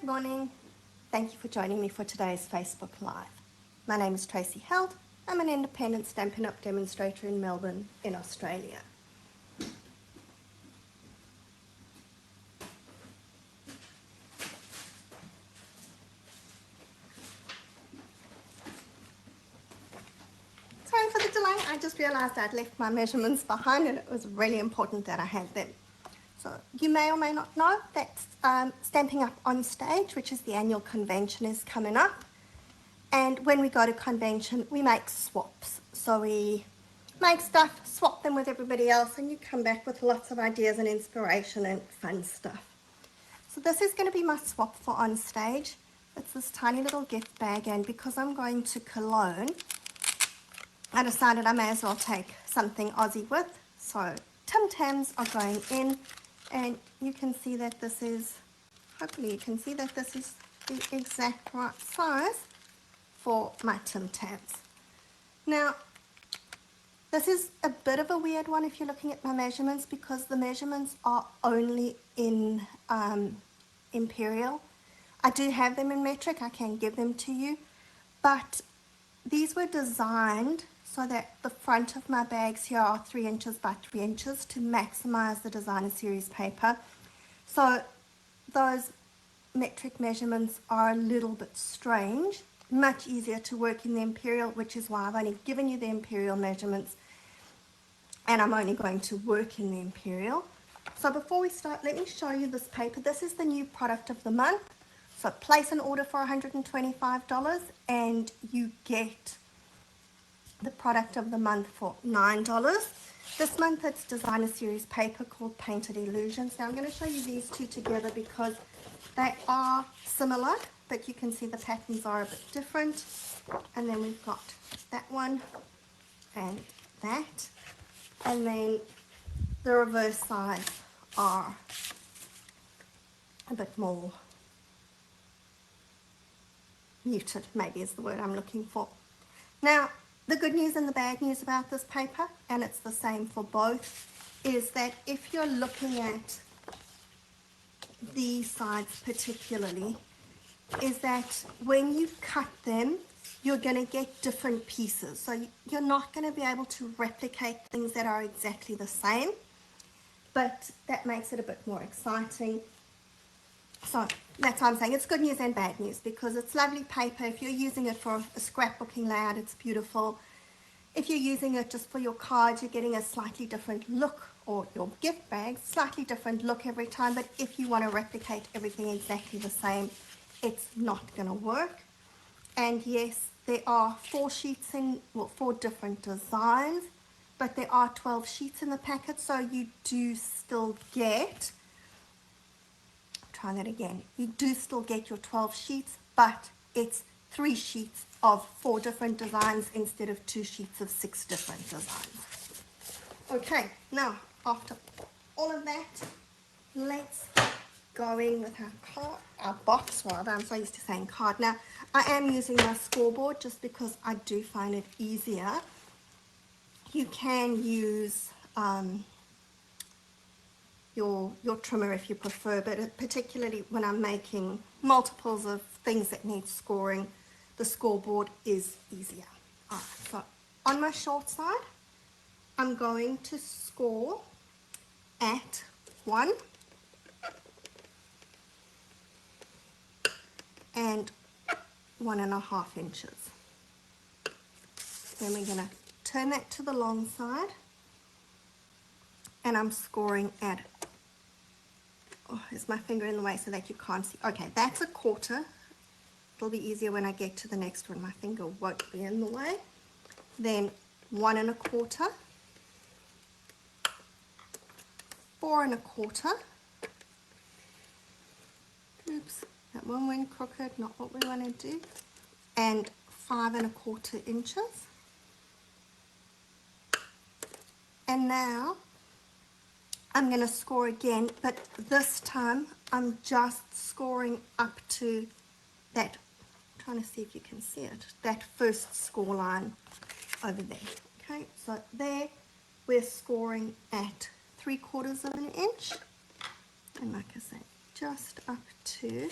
morning. Thank you for joining me for today's Facebook Live. My name is Tracy Held. I'm an independent Stampin' Up! Demonstrator in Melbourne, in Australia. Sorry for the delay. I just realized I'd left my measurements behind and it was really important that I had them. So you may or may not know that Stampin' Up! On Stage, which is the annual convention, is coming up. And when we go to convention, we make swaps. So we make stuff, swap them with everybody else, and you come back with lots of ideas and inspiration and fun stuff. So this is going to be my swap for On Stage. It's this tiny little gift bag, and because I'm going to Cologne, I decided I may as well take something Aussie with. So Tim Tams are going in, and you can see that this is, hopefully you can see that this is the exact right size for my Tim Tams. Now, this is a bit of a weird one if you're looking at my measurements, because the measurements are only in Imperial. I do have them in metric, I can give them to you, but these were designed so that the front of my bags here are 3 inches by 3 inches to maximize the designer series paper. So those metric measurements are a little bit strange. Much easier to work in the Imperial, which is why I've only given you the Imperial measurements, and I'm only going to work in the Imperial. So before we start, let me show you this paper. This is the new product of the month. So place an order for $125 and you get the product of the month for $9. This month it's designer series paper called Painted Illusions. Now I'm going to show you these two together because they are similar, but you can see the patterns are a bit different. And then we've got that one and that. And then the reverse sides are a bit more muted, maybe is the word I'm looking for. Now, the good news and the bad news about this paper, and it's the same for both, is that if you're looking at these sides particularly, is that when you cut them, you're going to get different pieces. So you're not going to be able to replicate things that are exactly the same, but that makes it a bit more exciting. So that's why I'm saying it's good news and bad news, because it's lovely paper. If you're using it for a scrapbooking layout, it's beautiful. If you're using it just for your cards, you're getting a slightly different look, or your gift bag, slightly different look every time. But if you want to replicate everything exactly the same, it's not going to work. And yes, there are 4 sheets in, well, 4 different designs, but there are 12 sheets in the packet, so you do still get, try that again, you do still get your 12 sheets, but it's 3 sheets of 4 different designs instead of 2 sheets of 6 different designs. Okay, now after all of that, let's get going with our card, our box rather. I'm so used to saying card. Now, I am using my scoreboard just because I do find it easier. You can use your trimmer if you prefer, but particularly when I'm making multiples of things that need scoring, the scoreboard is easier. Alright, so on my short side, I'm going to score at 1 and 1.5 inches. Then we're going to turn that to the long side, and I'm scoring at, oh, is my finger in the way so that you can't see? Okay, that's 1/4. It'll be easier when I get to the next one. My finger won't be in the way. Then 1 1/4, 4 1/4. Oops, that one went crooked, not what we want to do. And 5 1/4 inches. And now I'm going to score again, but this time I'm just scoring up to that, I'm trying to see if you can see it, that first score line over there. Okay, so there we're scoring at 3/4 of an inch, and like I say, just up to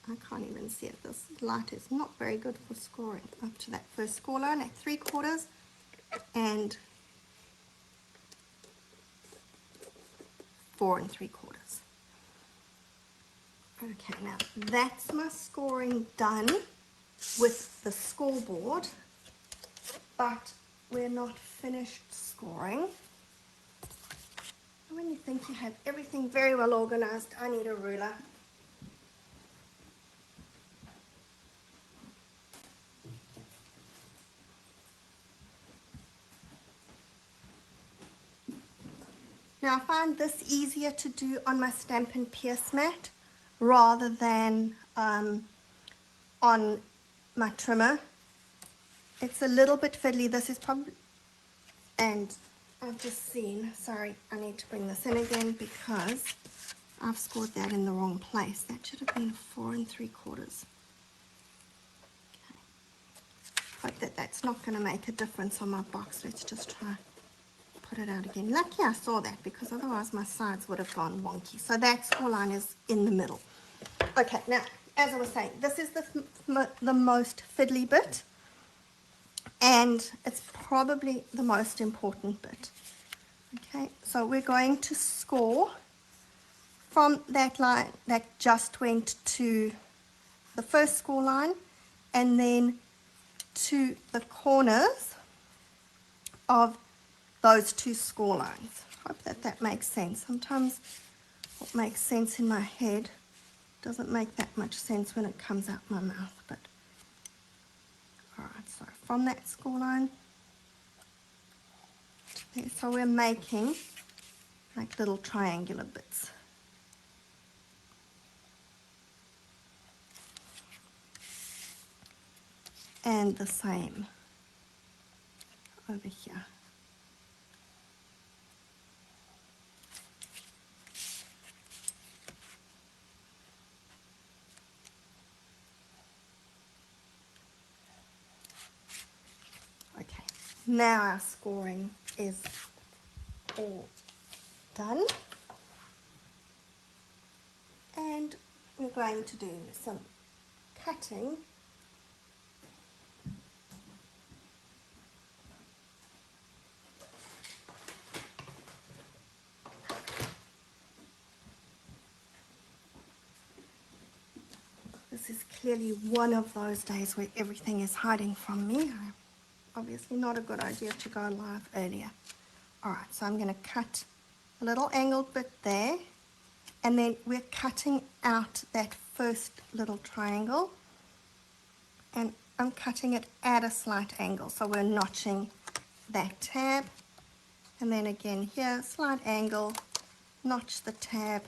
I can't even see it. This light is not very good for scoring. Up to that first score line at 3/4 and 4 3/4. Okay, now that's my scoring done with the scoreboard, but we're not finished scoring. When you think you have everything very well organized, I need a ruler. Now I find this easier to do on my Stampin' Pierce mat rather than on my trimmer. It's a little bit fiddly. This is probably, and I've just seen, sorry, I need to bring this in again because I've scored that in the wrong place. That should have been 4 3/4. Okay. Hope that that's not going to make a difference on my box. Let's just try put it out again. Lucky I saw that because otherwise my sides would have gone wonky. So that score line is in the middle. Okay, now as I was saying, this is the most fiddly bit, and it's probably the most important bit. Okay, so we're going to score from that line that just went to the first score line and then to the corners of those two score lines. Hope that that makes sense. Sometimes what makes sense in my head doesn't make that much sense when it comes out my mouth. But alright, so from that score line to there, so we're making like little triangular bits. And the same over here. Okay, now our scoring is all done. And we're going to do some cutting. This is clearly one of those days where everything is hiding from me. Obviously not a good idea to go live earlier. Alright, so I'm going to cut a little angled bit there, and then we're cutting out that first little triangle, and I'm cutting it at a slight angle, so we're notching that tab, and then again here, slight angle, notch the tab,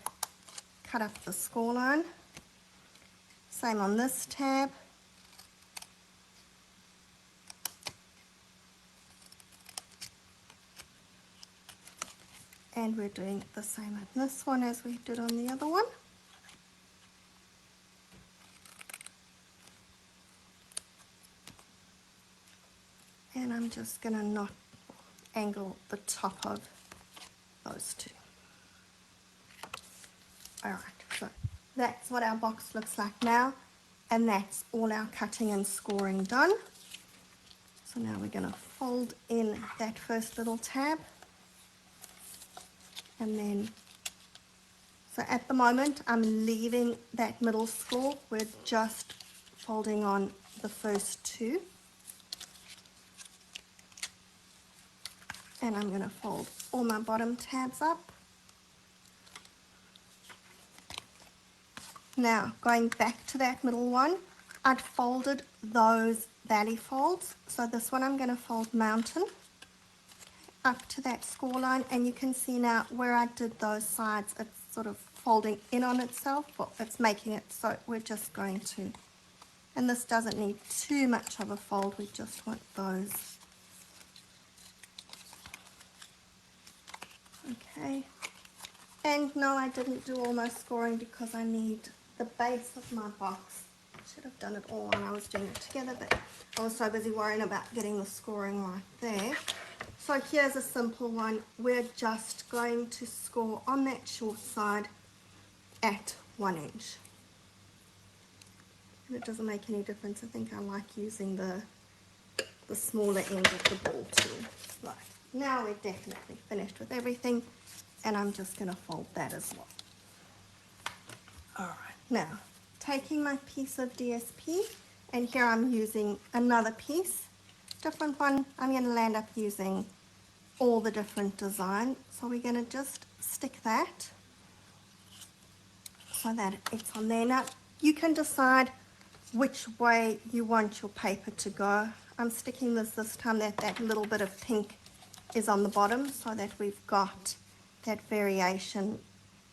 cut up the score line. Same on this tab. And we're doing the same on this one as we did on the other one. And I'm just going to not angle the top of those two. Alright, so that's what our box looks like now, and that's all our cutting and scoring done. So now we're going to fold in that first little tab, and then, so at the moment I'm leaving that middle score, we're just folding on the first two, and I'm going to fold all my bottom tabs up. Now, going back to that middle one, I'd folded those valley folds. So this one I'm going to fold mountain up to that score line, and you can see now where I did those sides, it's sort of folding in on itself. Well, it's making it so we're just going to, and this doesn't need too much of a fold, we just want those. Okay, and no, I didn't do all my scoring because I need the base of my box. I should have done it all when I was doing it together, but I was so busy worrying about getting the scoring right there. So here's a simple one. We're just going to score on that short side at 1 inch. it doesn't make any difference. I think I like using the smaller end of the ball tool. Right, now we're definitely finished with everything, and I'm just going to fold that as well. All right, now taking my piece of DSP, and here I'm using another piece, different one. I'm going to land up using all the different design, so we're going to just stick that so that it's on there. Now you can decide which way you want your paper to go. I'm sticking this time that little bit of pink is on the bottom so that we've got that variation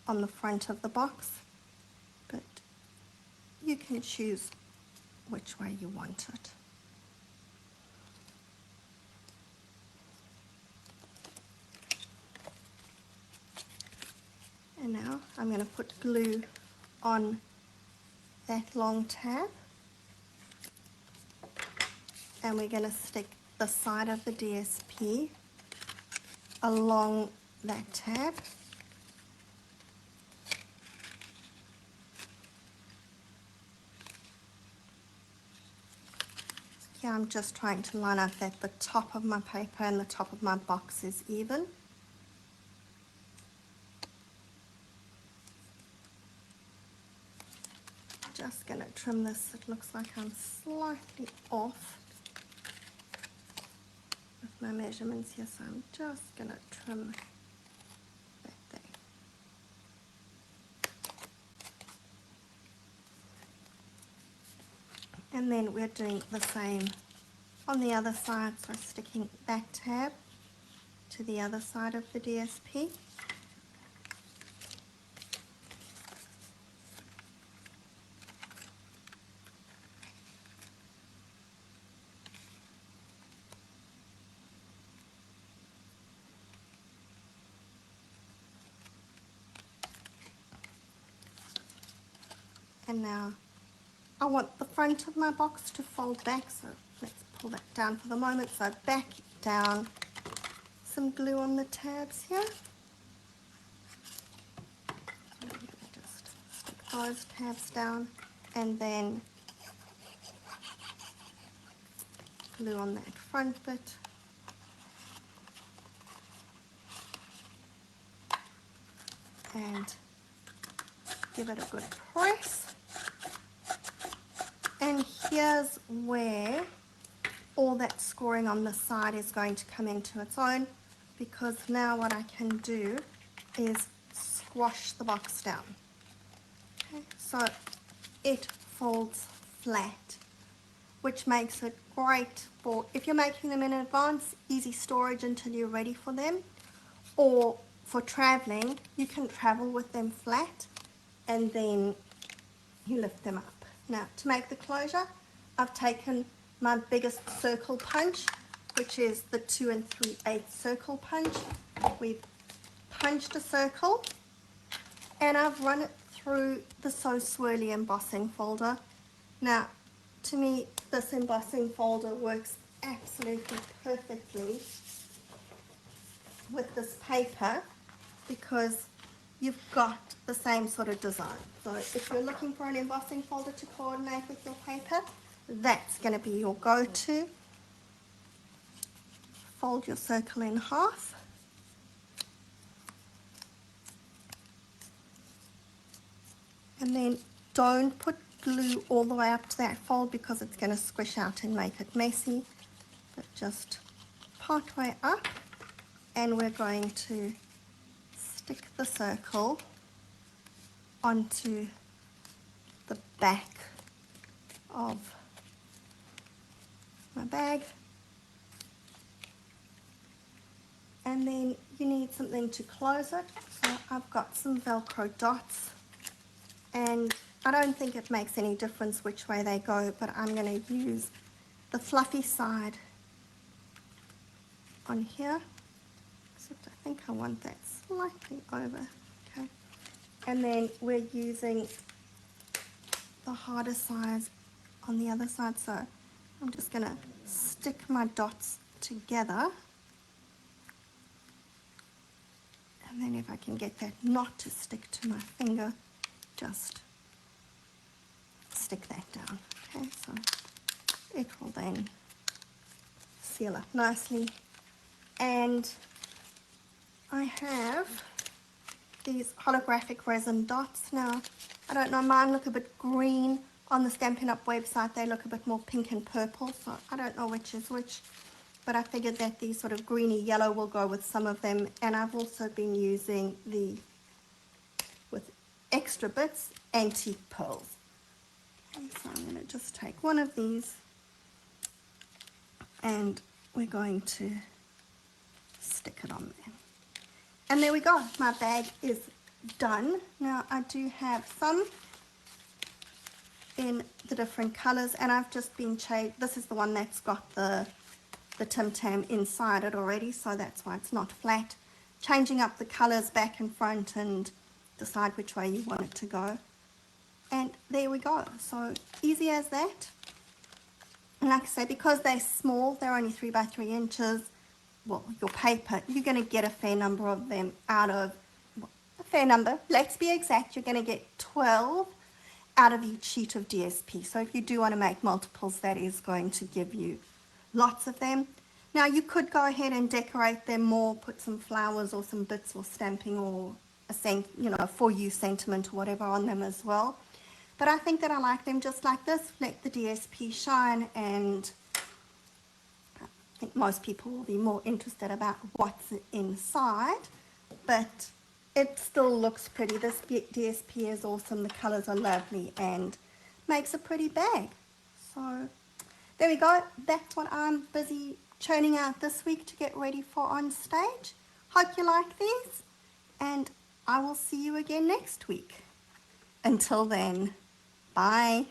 on the front of the box, but you can choose which way you want it. And now I'm going to put glue on that long tab, and we're going to stick the side of the DSP along that tab. Here I'm just trying to line up that the top of my paper and the top of my box is even. Just going to trim this. It looks like I'm slightly off with my measurements here, so I'm just going to trim that there. And then we're doing the same on the other side, so sticking that tab to the other side of the DSP. And now I want the front of my box to fold back, so let's pull that down for the moment. So back down, some glue on the tabs here. Just stick those tabs down, and then glue on that front bit. And give it a good press. And here's where all that scoring on the side is going to come into its own, because now what I can do is squash the box down. Okay, so it folds flat, which makes it great for, if you're making them in advance, easy storage until you're ready for them, or for traveling, you can travel with them flat and then you lift them up. Now, to make the closure, I've taken my biggest circle punch, which is the 2 3/8 circle punch. We've punched a circle, and I've run it through the So Swirly embossing folder. Now, to me, this embossing folder works absolutely perfectly with this paper, because you've got the same sort of design. So if you're looking for an embossing folder to coordinate with your paper, that's going to be your go-to. Fold your circle in half. And then don't put glue all the way up to that fold, because it's going to squish out and make it messy. But just part way up, and we're going to stick the circle onto the back of my bag. And then you need something to close it. So I've got some Velcro dots, and I don't think it makes any difference which way they go, but I'm going to use the fluffy side on here, except I think I want that slightly over. Okay, and then we're using the harder side on the other side, so I'm just going to stick my dots together, and then if I can get that not to stick to my finger, just stick that down. Okay, so it will then seal up nicely. And I have these holographic resin dots. Now, I don't know, mine look a bit green. On the Stampin' Up website, they look a bit more pink and purple, so I don't know which is which. But I figured that the sort of greeny yellow will go with some of them. And I've also been using the, with extra bits, antique pearls. Okay, so I'm going to just take one of these and we're going to stick it on there. And there we go, my bag is done. Now I do have some in the different colors, and I've just been this is the one that's got the Tim Tam inside it already, so that's why it's not flat. Changing up the colors back and front and decide which way you want it to go. And there we go, so easy as that. And like I say, because they're small, they're only 3 by 3 inches, well, your paper, you're going to get a fair number of them out of, a fair number, let's be exact, you're going to get 12 out of each sheet of DSP. So if you do want to make multiples, that is going to give you lots of them. Now you could go ahead and decorate them more, put some flowers or some bits or stamping or a for you sentiment or whatever on them as well. But I think that I like them just like this, let the DSP shine, and I think most people will be more interested about what's inside, but it still looks pretty. This DSP is awesome, the colors are lovely and makes a pretty bag. So there we go, that's what I'm busy churning out this week to get ready for on stage. Hope you like these, and I will see you again next week. Until then, bye.